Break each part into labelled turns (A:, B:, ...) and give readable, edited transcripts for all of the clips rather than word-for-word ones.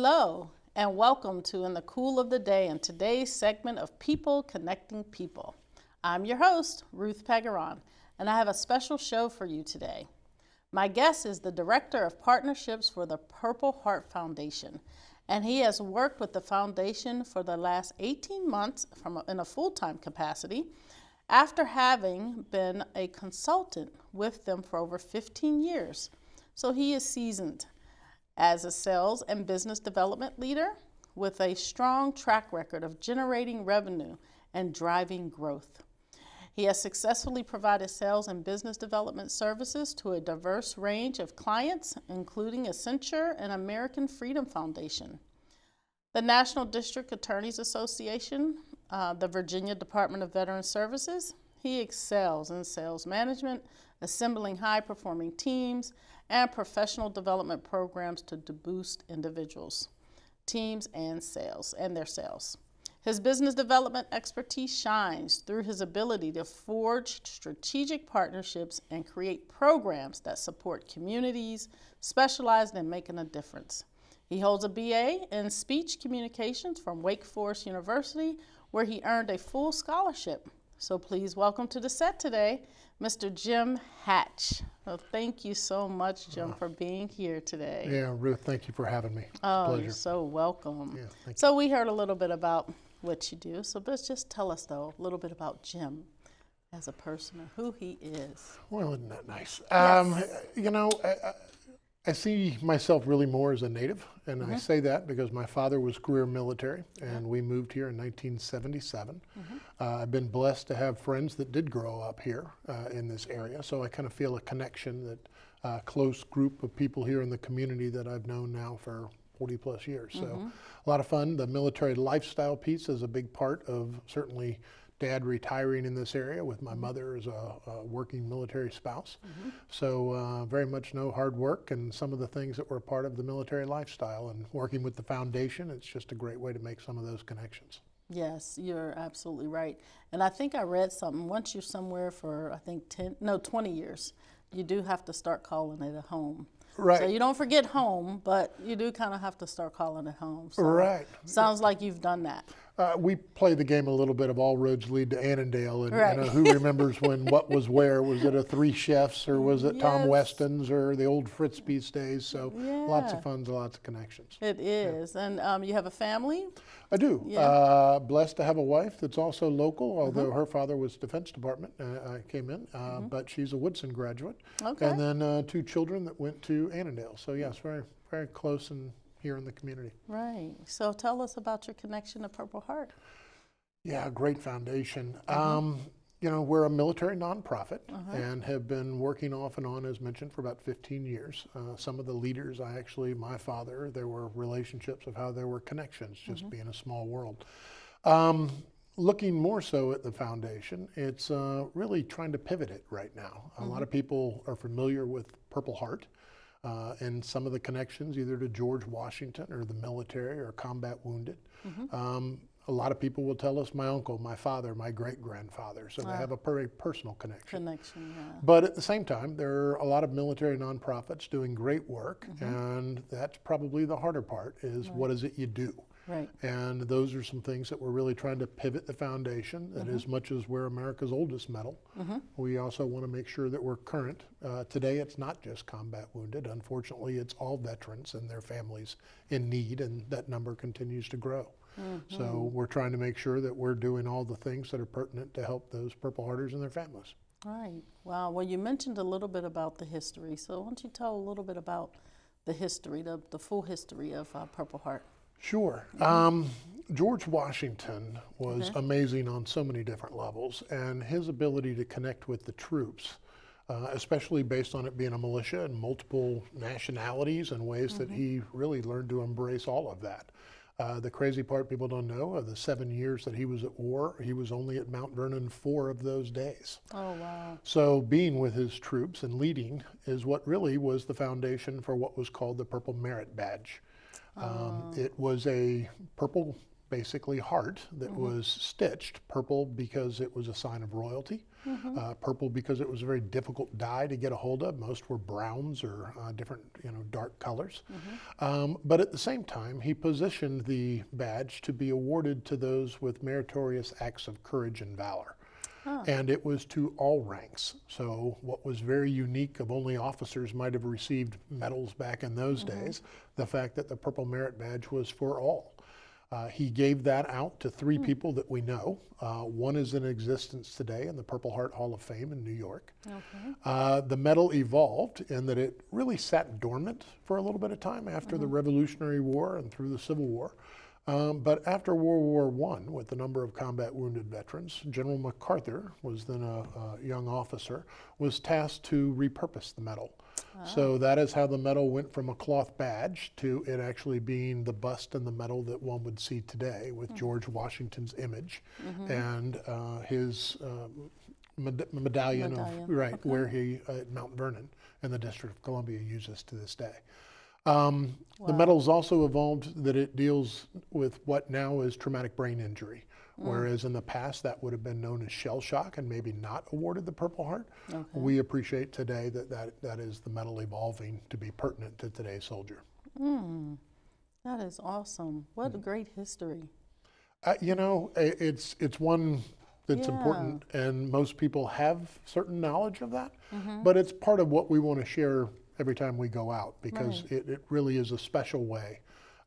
A: Hello, and welcome to In the Cool of the Day and today's segment of People Connecting People. I'm your host, Ruth Pegeron, and I have a special show for you today. My guest is the Director of Partnerships for the Purple Heart Foundation, and he has worked with the foundation for the last 18 months in a full-time capacity after having been a consultant with them for over 15 years. So he is seasoned as a sales and business development leader with a strong track record of generating revenue and driving growth. He has successfully provided sales and business development services to a diverse range of clients, including Accenture and American Freedom Foundation, the National District Attorneys Association, the Virginia Department of Veteran Services. He excels in sales management, assembling high-performing teams, and professional development programs to boost individuals, teams, and their sales. His business development expertise shines through his ability to forge strategic partnerships and create programs that support communities specialized in making a difference. He holds a BA in speech communications from Wake Forest University, where he earned a full scholarship. So please welcome to the set today, Mr. Jim Hatch. Well, thank you so much, Jim, for being here today.
B: Yeah, Ruth, thank you for having me. It's
A: a
B: pleasure.
A: You're so welcome.
B: Yeah, thank
A: so we heard a little bit about what you do. So let's just tell us, though, a little bit about Jim as a person and who he is.
B: Well, isn't that nice?
A: Yes.
B: I see myself really more as a native, and I say that because my father was career military, and we moved here in 1977. I've been blessed to have friends that did grow up here in this area, so I kind of feel a connection, that close group of people here in the community that I've known now for 40 plus years. So a lot of fun. The military lifestyle piece is a big part of certainly Dad retiring in this area with my mother as a working military spouse. So very much know hard work and some of the things that were part of the military lifestyle, and working with the foundation, it's just a great way to make some of those connections.
A: Yes, you're absolutely right. And I think I read something, once you're somewhere for, 20 years, you do have to start calling it a home.
B: Right.
A: So you don't forget home, but you do kind of have to start calling it home. So
B: Right.
A: Sounds like you've done that.
B: We play the game a little bit of all roads lead to Annandale, and
A: Right.
B: who remembers when what was where? Was it a Three Chefs, or was it Tom
A: Yes.
B: Weston's, or the old Fritz Beats days? So lots
A: Yeah.
B: of fun, lots of connections.
A: It is. And you have a family?
B: I do.
A: Yeah.
B: Blessed to have a wife that's also local, although her father was Defense Department. I came in, but she's a Woodson graduate.
A: Okay.
B: And then 2 children that went to Annandale. So yes, very, very close and here in the community.
A: Right. So tell us about your connection to Purple Heart.
B: Yeah, great foundation. We're a military nonprofit and have been working off and on, as mentioned, for about 15 years. Some of the leaders, my father, there were relationships of how there were connections, just being a small world. Looking more so at the foundation, it's really trying to pivot it right now. A lot of people are familiar with Purple Heart and some of the connections either to George Washington or the military or combat wounded. A lot of people will tell us my uncle, my father, my great-grandfather, so they have a very personal connection.
A: Yeah.
B: But at the same time, there are a lot of military nonprofits doing great work, and that's probably the harder part, is what is it you do?
A: Right.
B: And those are some things that we're really trying to pivot the foundation, that as much as we're America's oldest medal, we also want to make sure that we're current. Today, it's not just combat wounded. Unfortunately, it's all veterans and their families in need, and that number continues to grow. So we're trying to make sure that we're doing all the things that are pertinent to help those Purple Hearters and their families.
A: Right. Wow. Well, you mentioned a little bit about the history. So why don't you tell a little bit about the history, the full history of Purple Heart?
B: Sure. George Washington was amazing on so many different levels, and his ability to connect with the troops, especially based on it being a militia and multiple nationalities and ways that he really learned to embrace all of that. The crazy part people don't know, of the 7 years that he was at war, he was only at Mount Vernon 4 of those days.
A: Oh, wow.
B: So being with his troops and leading is what really was the foundation for what was called the Purple Merit Badge. It was a purple basically heart that was stitched, purple because it was a sign of royalty, purple because it was a very difficult dye to get a hold of. Most were browns or different, dark colors. But at the same time, he positioned the badge to be awarded to those with meritorious acts of courage and valor. And it was to all ranks. So what was very unique of only officers might have received medals back in those days, the fact that the Purple Merit Badge was for all. He gave that out to 3 people that we know. One is in existence today in the Purple Heart Hall of Fame in New York. The medal evolved in that it really sat dormant for a little bit of time after the Revolutionary War and through the Civil War. But after World War I, with the number of combat wounded veterans, General MacArthur was then a young officer, was tasked to repurpose the medal. So that is how the medal went from a cloth badge to it actually being the bust and the medal that one would see today with George Washington's image and his medallion of, where he, at Mount Vernon in the District of Columbia, uses to this day. The medal's also evolved that it deals with what now is traumatic brain injury, whereas in the past that would have been known as shell shock and maybe not awarded the Purple Heart. We appreciate today that is the medal evolving to be pertinent to today's soldier.
A: That is awesome. What a great history.
B: It's one that's important, and most people have certain knowledge of that, but it's part of what we want to share every time we go out, because it really is a special way.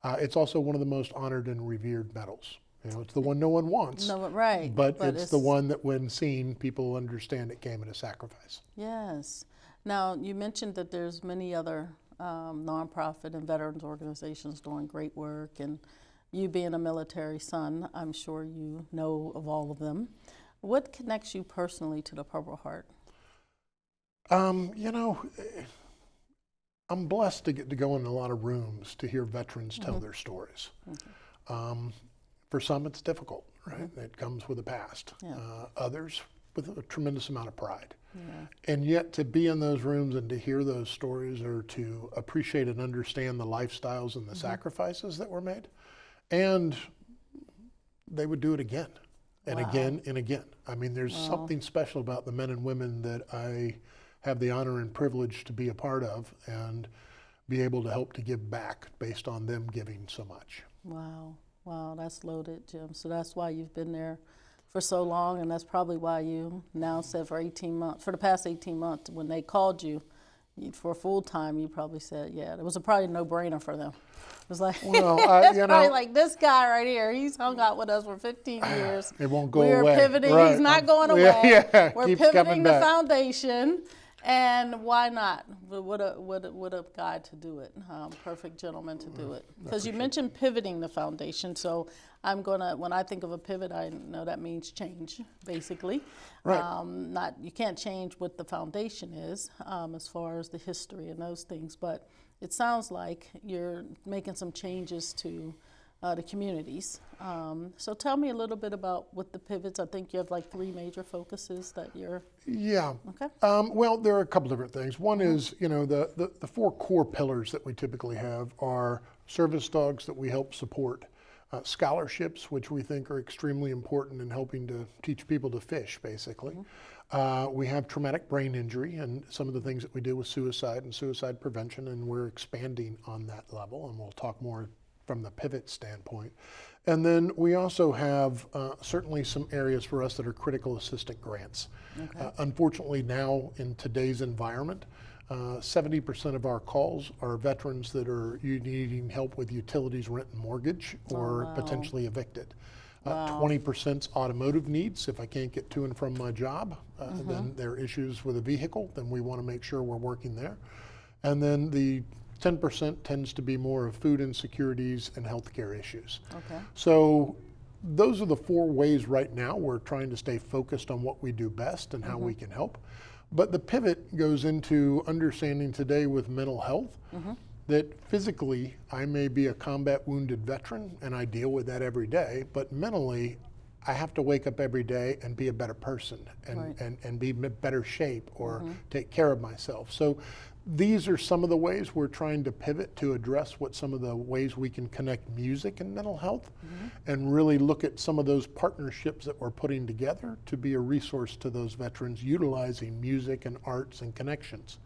B: It's also one of the most honored and revered medals. It's the one no one wants, but it's the one that when seen, people understand it came at a sacrifice.
A: Yes. Now, you mentioned that there's many other nonprofit and veterans organizations doing great work, and you being a military son, I'm sure you know of all of them. What connects you personally to the Purple Heart?
B: I'm blessed to get to go in a lot of rooms to hear veterans tell their stories. For some, it's difficult, right? It comes with a past. Others with a tremendous amount of pride. And yet to be in those rooms and to hear those stories, or to appreciate and understand the lifestyles and the sacrifices that were made, and they would do it again and again and again. I mean, there's something special about the men and women that I have the honor and privilege to be a part of and be able to help to give back based on them giving so much.
A: Wow, that's loaded, Jim. So that's why you've been there for so long, and that's probably why you now said for the past 18 months, when they called you for full time, you probably said, it was probably a no-brainer for them. It was like, probably like, this guy right here, he's hung out with us for 15 years.
B: It won't go away.
A: We're pivoting, he's not going away. We're
B: keeps
A: pivoting the
B: back.
A: Foundation. And why not? What a guy to do it, perfect gentleman to do it. Because you mentioned pivoting the foundation, so when I think of a pivot, I know that means change, basically. You can't change what the foundation is as far as the history and those things, but it sounds like you're making some changes to the communities. So tell me a little bit about what the pivots. I think you have like 3 major focuses that you're. Okay.
B: Well, there are a couple different things. One is, the 4 core pillars that we typically have are service dogs that we help support, scholarships, which we think are extremely important in helping to teach people to fish, basically. We have traumatic brain injury and some of the things that we do with suicide and suicide prevention, and we're expanding on that level, and we'll talk more from the pivot standpoint. And then we also have certainly some areas for us that are critical assistant grants. Unfortunately now in today's environment, 70% of our calls are veterans that are needing help with utilities, rent and mortgage, or potentially evicted. 20% automotive needs. If I can't get to and from my job, then there are issues with a vehicle, then we want to make sure we're working there. And then the 10% tends to be more of food insecurities and healthcare issues. So those are the 4 ways right now we're trying to stay focused on what we do best and how we can help. But the pivot goes into understanding today with mental health that physically I may be a combat wounded veteran and I deal with that every day, but mentally I have to wake up every day and be a better person and be in better shape or take care of myself. So these are some of the ways we're trying to pivot to address what some of the ways we can connect music and mental health, and really look at some of those partnerships that we're putting together to be a resource to those veterans utilizing music and arts and connections.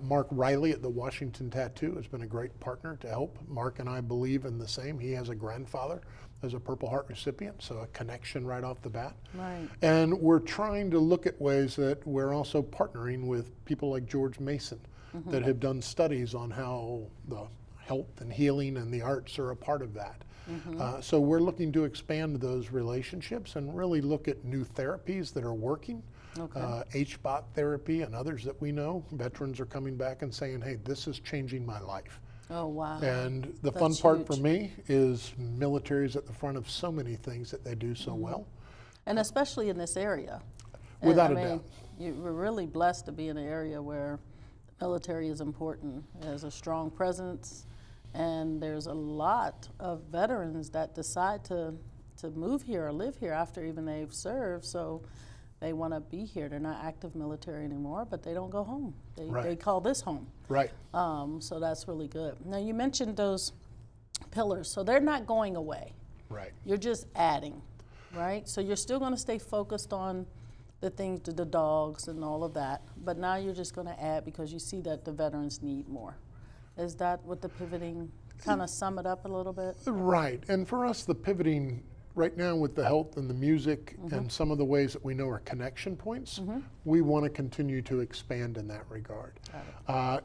B: Mark Riley at the Washington Tattoo has been a great partner to help. Mark and I believe in the same. He has a grandfather as a Purple Heart recipient, so a connection right off the bat.
A: Right.
B: And we're trying to look at ways that we're also partnering with people like George Mason that have done studies on how the health and healing and the arts are a part of that. So we're looking to expand those relationships and really look at new therapies that are working. HBOT therapy and others that we know, veterans are coming back and saying, hey, this is changing my life.
A: Oh, wow.
B: And the fun part for me is military's at the front of so many things that they do so well.
A: And especially in this area.
B: Without a
A: I mean,
B: doubt.
A: We're really blessed to be in an area where the military is important. It has a strong presence, and there's a lot of veterans that decide to move here or live here after even they've served. So they want to be here. They're not active military anymore, but they don't go home. They call this home.
B: Right.
A: So that's really good. Now, you mentioned those pillars, so they're not going away.
B: Right.
A: You're just adding, right? So you're still going to stay focused on the things, the dogs and all of that, but now you're just going to add because you see that the veterans need more. Is that what the pivoting kind of sum it up a little bit?
B: Right. And for us, the pivoting right now with the health and the music and some of the ways that we know are connection points, we want to continue to expand in that regard.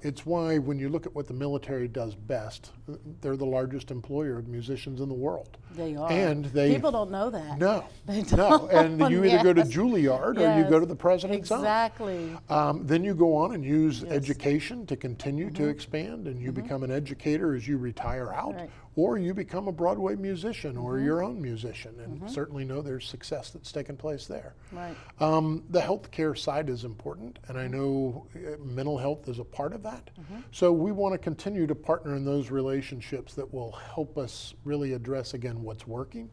B: It's why when you look at what the military does best, they're the largest employer of musicians in the world.
A: They are.
B: And
A: people don't know that.
B: No,
A: they
B: no.
A: don't.
B: And you either go to Juilliard or you go to the President's Own.
A: Exactly.
B: Then you go on and use education to continue to expand, and you become an educator as you retire out, or you become a Broadway musician or your own musician, and certainly know there's success that's taken place there.
A: Right.
B: The healthcare side is important, and I know mental health is a part of that. So we want to continue to partner in those relationships that will help us really address, again, what's working.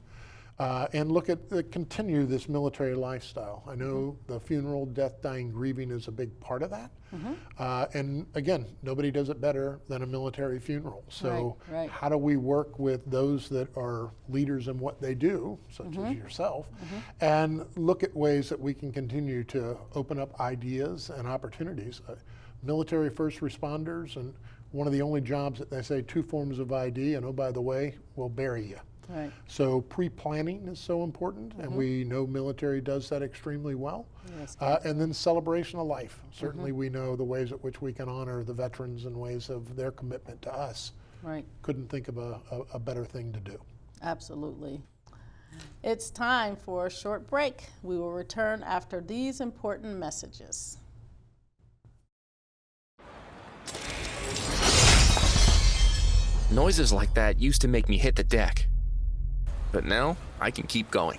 B: And look at continue this military lifestyle. I know the funeral, death, dying, grieving is a big part of that. And again, nobody does it better than a military funeral. So how do we work with those that are leaders in what they do, such as yourself, and look at ways that we can continue to open up ideas and opportunities. Military first responders, and one of the only jobs that they say 2 forms of ID, and oh, by the way, we'll bury you.
A: Right.
B: So pre-planning is so important, and we know military does that extremely well.
A: Yes.
B: And then celebration of life. Certainly we know the ways at which we can honor the veterans and ways of their commitment to us.
A: Right.
B: Couldn't think of a better thing to do.
A: Absolutely. It's time for a short break. We will return after these important messages.
C: Noises like that used to make me hit the deck. But now, I can keep going.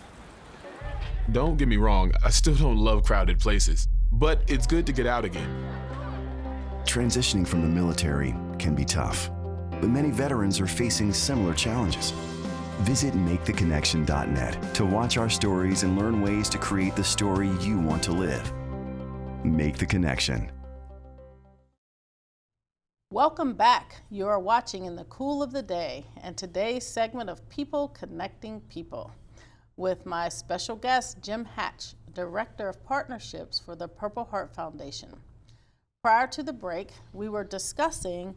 D: Don't get me wrong, I still don't love crowded places, but it's good to get out again.
E: Transitioning from the military can be tough, but many veterans are facing similar challenges. Visit MakeTheConnection.net to watch our stories and learn ways to create the story you want to live. Make the Connection.
A: Welcome back. You are watching In the Cool of the Day, and today's segment of People Connecting People with my special guest, Jim Hatch, Director of Partnerships for the Purple Heart Foundation. Prior to the break, we were discussing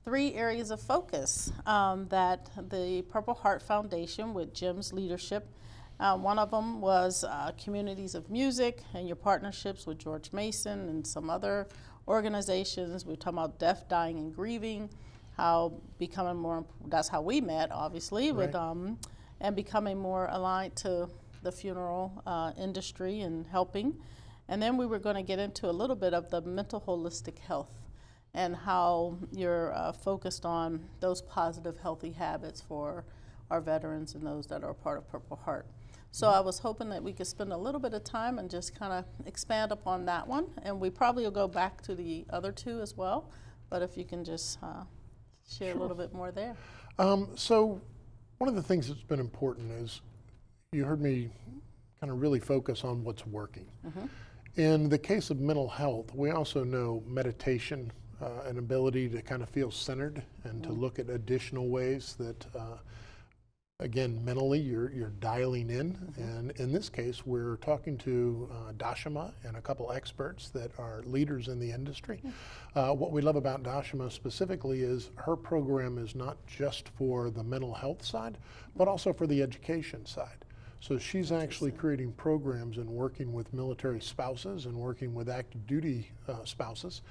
A: 3 areas of focus that the Purple Heart Foundation, with Jim's leadership, one of them was communities of music and your partnerships with George Mason and some other organizations. We're talking about death, dying, and grieving, how becoming more, that's how we met, obviously, with and becoming more aligned to the funeral industry and helping. And then we were going to get into a little bit of the mental holistic health and how you're focused on those positive, healthy habits for our veterans and those that are part of Purple Heart. So I was hoping that we could spend a little bit of time and just kind of expand upon that one. And we probably will go back to the other 2 as well. But if you can just share a little bit more there.
B: So one of the things that's been important is you heard me kind of really focus on what's working. In the case of mental health, we also know meditation an ability to kind of feel centered and to look at additional ways that, again, mentally you're dialing in. And in this case, we're talking to Dashima and a couple experts that are leaders in the industry. What we love about Dashima specifically is her program is not just for the mental health side, but also for the education side. So she's actually creating programs and working with military spouses and working with active duty spouses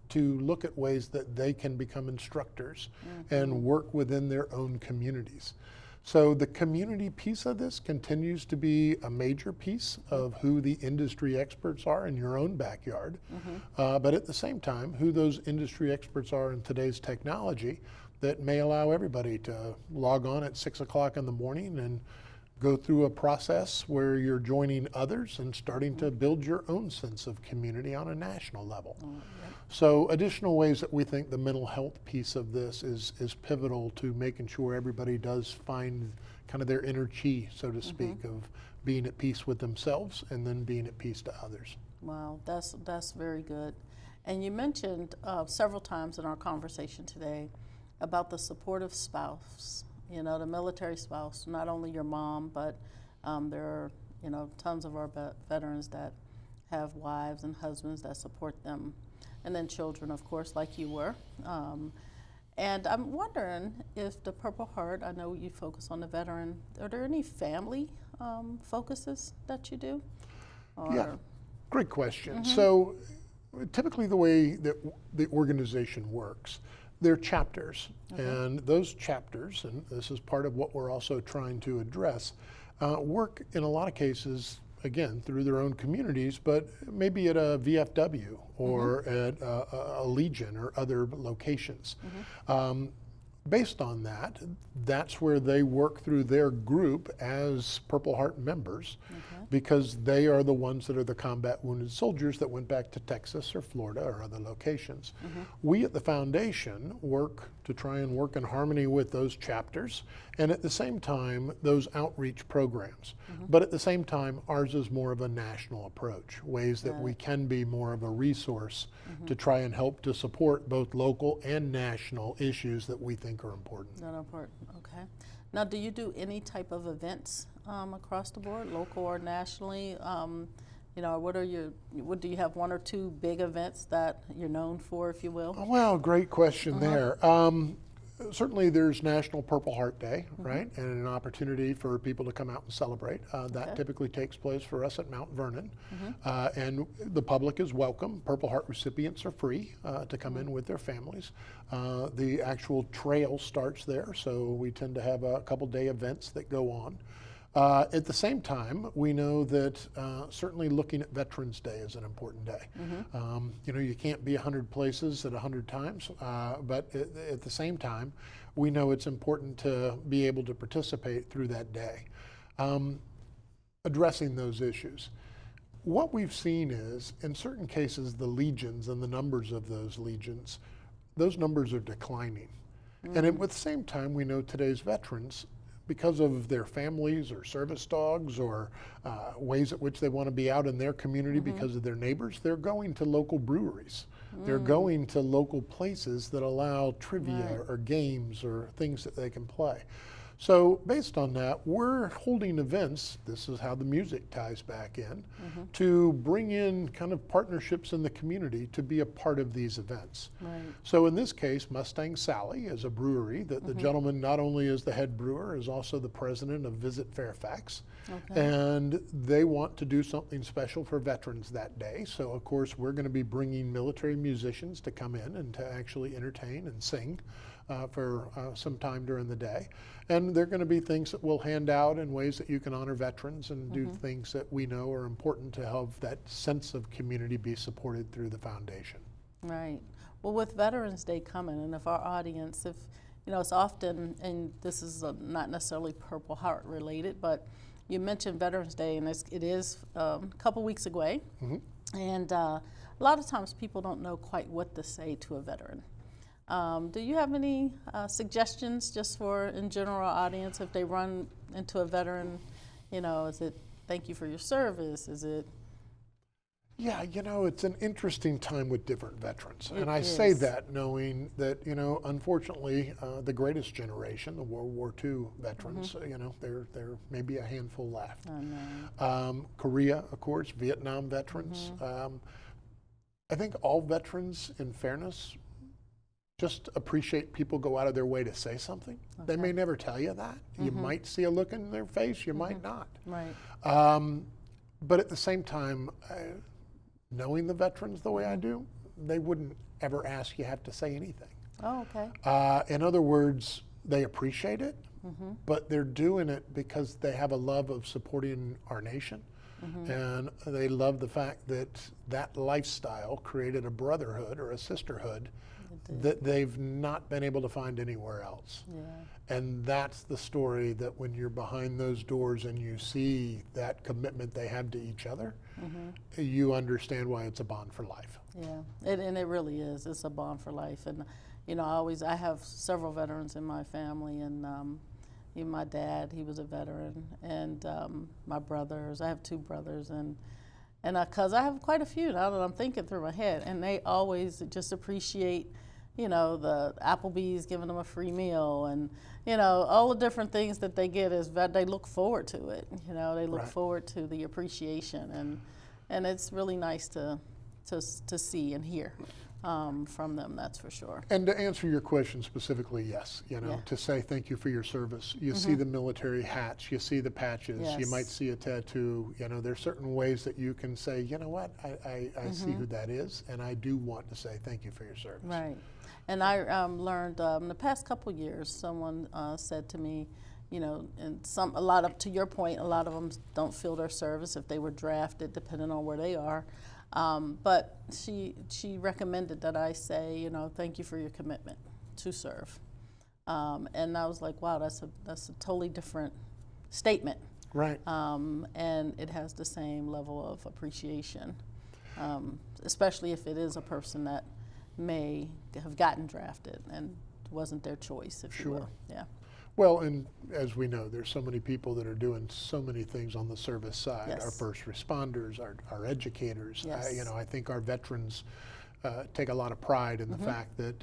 B: to look at ways that they can become instructors and work within their own communities. So the community piece of this continues to be a major piece of who the industry experts are in your own backyard, but at the same time, who those industry experts are in today's technology that may allow everybody to log on at 6 o'clock in the morning and go through a process where you're joining others and starting to build your own sense of community on a national level. So additional ways that we think the mental health piece of this is pivotal to making sure everybody does find kind of their inner chi, so to speak, of being at peace with themselves and then being at peace to others.
A: Wow, that's very good. And you mentioned several times in our conversation today about the supportive spouse. You know, the military spouse, not only your mom, but there are, you know, tons of our veterans that have wives and husbands that support them, and then children, of course, like you were. And I'm wondering if the Purple Heart, I know you focus on the veteran, are there any family focuses that you do?
B: Yeah, great question. So typically the way that the organization works, they're chapters, and those chapters, and this is part of what we're also trying to address, work in a lot of cases, again, through their own communities, but maybe at a VFW or at a Legion or other locations. Based on that, that's where they work through their group as Purple Heart members, because they are the ones that are the combat wounded soldiers that went back to Texas or Florida or other locations. We at the foundation work to try and work in harmony with those chapters, and at the same time, those outreach programs. But at the same time, ours is more of a national approach, ways that we can be more of a resource to try and help to support both local and national issues that we think are important.
A: Not important, okay. Now, do you do any type of events across the board, local or nationally? You know, what do you have one or two big events that you're known for, if you will?
B: Well, great question there. Certainly there's National Purple Heart Day, right? And an opportunity for people to come out and celebrate. That typically takes place for us at Mount Vernon. And the public is welcome. Purple Heart recipients are free to come in with their families. The actual trail starts there, so we tend to have a couple day events that go on. At the same time, we know that certainly looking at Veterans Day is an important day. You know, you can't be 100 places at 100 times, but at the same time, we know it's important to be able to participate through that day, addressing those issues. What we've seen is, in certain cases, the legions and the numbers of those legions, those numbers are declining. And at the same time, we know today's veterans, because of their families or service dogs or ways at which they want to be out in their community because of their neighbors, they're going to local breweries. They're going to local places that allow trivia or games or things that they can play. So based on that, we're holding events, this is how the music ties back in, to bring in kind of partnerships in the community to be a part of these events. So in this case, Mustang Sally is a brewery that the gentleman not only is the head brewer, is also the president of Visit Fairfax. And they want to do something special for veterans that day. So of course, we're going to be bringing military musicians to come in and to actually entertain and sing for some time during the day. And there are going to be things that we'll hand out in ways that you can honor veterans and do things that we know are important to have that sense of community be supported through the foundation.
A: Right. Well, with Veterans Day coming, and if our audience, if, you know, it's often, and this is not necessarily Purple Heart related, but you mentioned Veterans Day, and it is a couple weeks away. And a lot of times people don't know quite what to say to a veteran. Do you have any suggestions just for, in general, audience, if they run into a veteran, you know, is it thank you for your service? Is it?
B: Yeah, it's an interesting time with different veterans.
A: It
B: And I say
A: is.
B: that knowing that, unfortunately, the greatest generation, the World War II veterans, there may be a handful left.
A: I know.
B: Korea, of course, Vietnam veterans. I think all veterans, in fairness, just appreciate people go out of their way to say something. They may never tell you that. You might see a look in their face, you might not.
A: Right.
B: But at the same time, knowing the veterans the way I do, they wouldn't ever ask you have to say anything.
A: Oh, okay.
B: In other words, they appreciate it, but they're doing it because they have a love of supporting our nation. And they love the fact that that lifestyle created a brotherhood or a sisterhood that they've not been able to find anywhere else.
A: Yeah.
B: And that's the story, that when you're behind those doors and you see that commitment they have to each other, you understand why it's a bond for life.
A: Yeah, and it really is. It's a bond for life. And, I have several veterans in my family, and even my dad, he was a veteran, and my brothers, I have 2 brothers, and because I have quite a few now that I'm thinking through my head, and they always just appreciate, the Applebee's giving them a free meal, and, all the different things that they get is that they look forward to it. They look
B: Right.
A: forward to the appreciation, and it's really nice to see and hear from them, that's for sure.
B: And to answer your question specifically, yes,
A: Yeah.
B: to say thank you for your service. You see the military hats, you see the patches, you might
A: Yes.
B: see a tattoo. There's certain ways that you can say, you know what, I see who that is, and I do want to say thank you for your service.
A: Right. And I learned in the past couple years, someone said to me, and a lot of, to your point, a lot of them don't feel their service if they were drafted, depending on where they are. But she recommended that I say, thank you for your commitment to serve. And I was like, wow, that's a totally different statement.
B: Right.
A: And it has the same level of appreciation, especially if it is a person that may have gotten drafted and wasn't their choice, if you will.
B: Sure.
A: Yeah.
B: Well, and as we know, there's so many people that are doing so many things on the service side.
A: Yes.
B: Our first responders, our educators.
A: Yes.
B: I think our veterans take a lot of pride in the fact that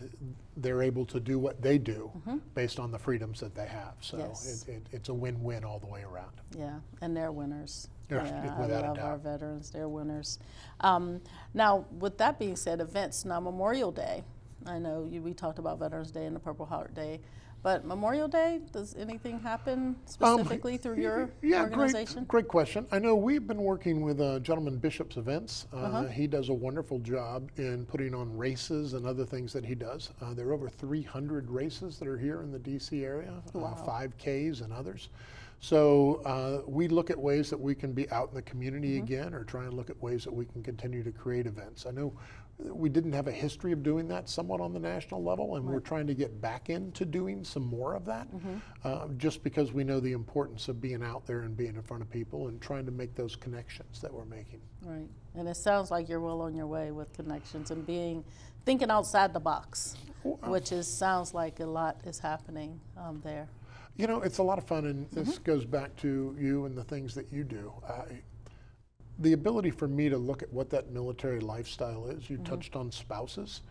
B: they're able to do what they do based on the freedoms that they have. So
A: Yes.
B: it's a win-win all the way around.
A: Yeah, and they're winners.
B: Yeah,
A: I
B: without a
A: love our
B: doubt.
A: veterans. They're winners. Now, with that being said, events. Now, Memorial Day. I know we talked about Veterans Day and the Purple Heart Day, but Memorial Day, does anything happen specifically through your organization?
B: Great question. I know we've been working with Gentleman Bishop's Events. He does a wonderful job in putting on races and other things that he does. There are over 300 races that are here in the DC area, 5Ks and others. So we look at ways that we can be out in the community again, or try and look at ways that we can continue to create events. I know we didn't have a history of doing that somewhat on the national level, and we're trying to get back into doing some more of that, just because we know the importance of being out there and being in front of people and trying to make those connections that we're making.
A: Right, and it sounds like you're well on your way with connections and thinking outside the box, which sounds like a lot is happening there.
B: It's a lot of fun, and this goes back to you and the things that you do. The ability for me to look at what that military lifestyle is. You touched on spouses.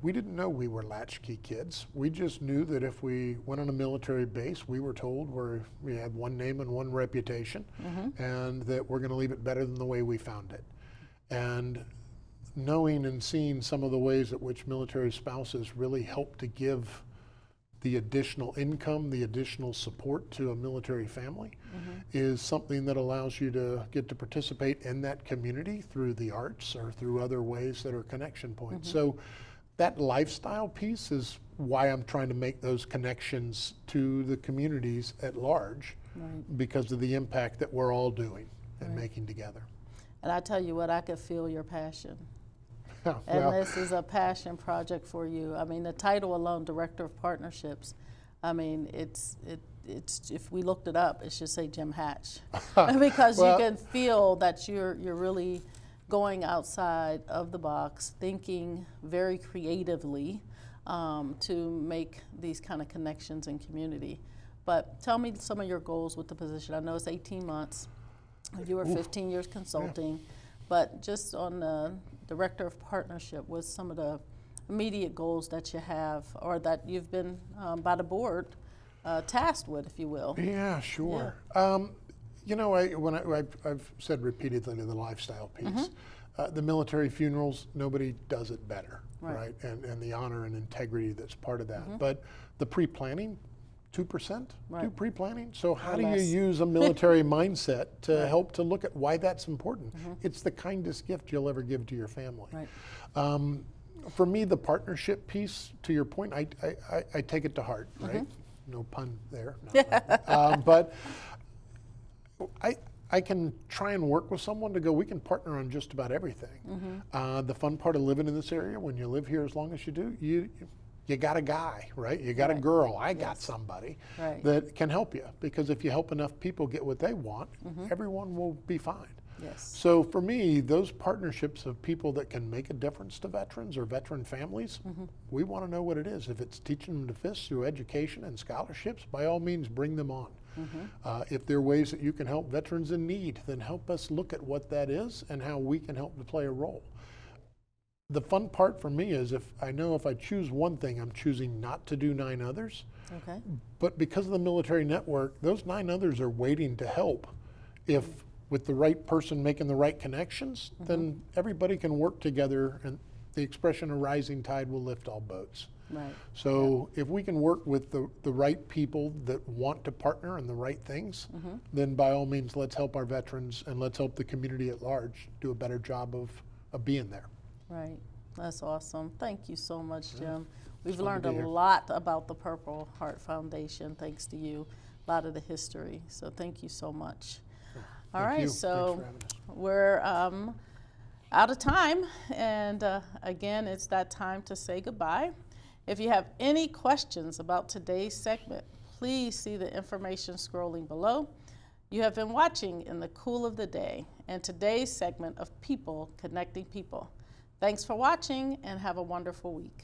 B: We didn't know we were latchkey kids. We just knew that if we went on a military base, we were told we had one name and one reputation, and that we're going to leave it better than the way we found it. And knowing and seeing some of the ways at which military spouses really help to give the additional income, the additional support to a military family is something that allows you to get to participate in that community through the arts or through other ways that are connection points. So that lifestyle piece is why I'm trying to make those connections to the communities at large, because of the impact that we're all doing and making together.
A: And I tell you what, I could feel your passion.
B: Well,
A: And this is a passion project for you. I mean, the title alone, Director of Partnerships, I mean, it's if we looked it up, it should say Jim Hatch. Because
B: Well,
A: you can feel that you're really going outside of the box, thinking very creatively to make these kind of connections in community. But tell me some of your goals with the position. I know it's 18 months. You were 15 years consulting. but just on the Director of Partnership, what's some of the immediate goals that you have or that you've been by the board tasked with, if you will?
B: Yeah, sure. You know, I've said repeatedly the lifestyle piece. The military funerals, nobody does it better, right? And the honor and integrity that's part of that. But the pre-planning, 2%, do pre-planning. So how do you use a military mindset to help to look at why that's important? It's the kindest gift you'll ever give to your family. For me, the partnership piece, to your point, I take it to heart, right? No pun there. But I can try and work with someone to go, we can partner on just about everything. The fun part of living in this area, when you live here as long as you do, you got a guy, right? You got a girl. I got somebody that can help you, because if you help enough people get what they want, everyone will be fine. So for me, those partnerships of people that can make a difference to veterans or veteran families, we want to know what it is. If it's teaching them to fish through education and scholarships, by all means, bring them on. If there are ways that you can help veterans in need, then help us look at what that is and how we can help to play a role. The fun part for me is if I choose one thing, I'm choosing not to do 9 others. But because of the military network, those 9 others are waiting to help. If with the right person making the right connections, then everybody can work together, and the expression "a rising tide will lift all boats." So if we can work with the right people that want to partner in the right things, then by all means, let's help our veterans and let's help the community at large do a better job of being there.
A: That's awesome. Thank you so much, Jim. We've learned a lot about the Purple Heart Foundation, thanks to you, a lot of the history. So thank you so much. All right, so we're out of time, and again, it's that time to say goodbye. If you have any questions about today's segment, please see the information scrolling below. You have been watching In the Cool of the Day and today's segment of People Connecting People. Thanks for watching and have a wonderful week.